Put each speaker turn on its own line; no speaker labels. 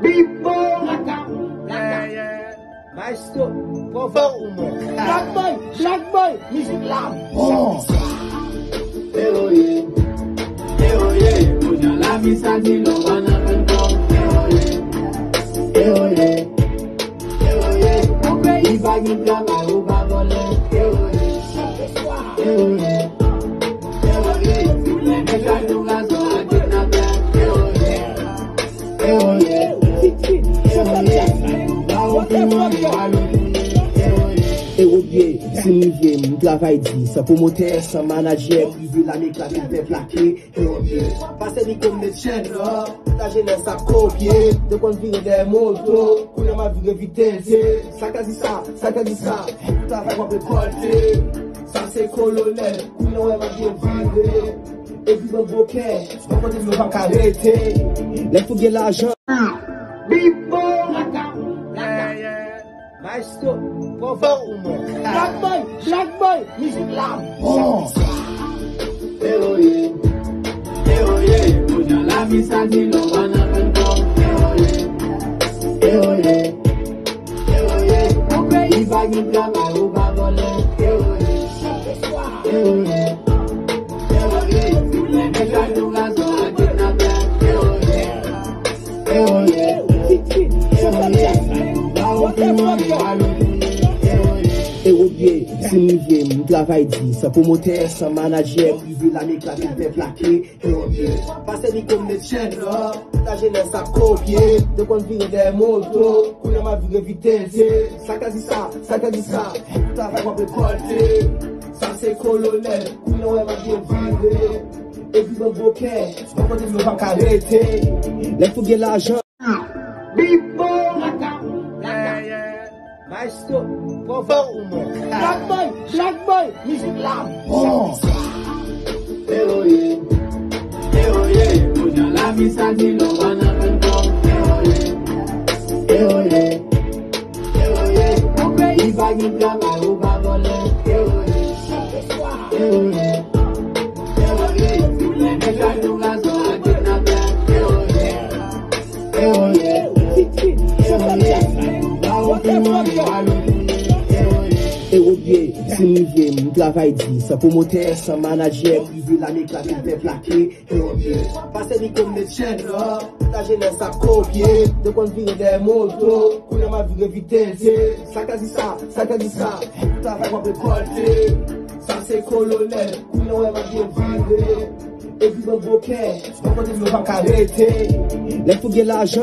Bibo, Maestro, povão, Black Boy, music loud.
Punya la misani lo wana pendo. Okay, ibagi drama uba bole.
Si mi vye, m travay di, sa promoter, sa manager, privé la mek la ki fe plake, pase di kom de chen, ta jene sa kopye, de kon vire de moto, kounen ma vire vitesse, sa ka di sa, travay wap rekolte, sa se kolonel, kounen wè ma vye vire, e vive bokè, pa kote vye wap karete, lè fou gen l'ajan, Bibo, Maestro, povão, Black Boy, music loud.
Punya la misani lo wana pendo. Okay, ibagi drama uba bole.
Si mi vye, m travay di, sa promoter, sa manager, privé la mek la ki fe plake, pase di kom de chen, ta jene sa kopye, de kon vire de moto, kounen ma vire vitesse, sa ka di sa, travay wap rekolte, sa se kolonel, kounen wè ma vye vire, e vive bokè, pa kote vye wap karete, lè fou gen l'ajan. Bibo, Maestro, povão, Black Boy, music loud.
Punya la misani lo wana pendo. Okay, ibagi drama uba bole.
Si mi vye, m travay di, sa promoter, sa manager, privé la mek la ki fe plake, pase di kom de chen, ta jene sa kopye, de kon vire de moto, kounen ma vire vitesse, sa ka di sa, travay wap rekolte, sa se kolonel, kounen wè ma vye vire, e vive bokè, pa kote vye wap karete, lè fou gen l'ajan.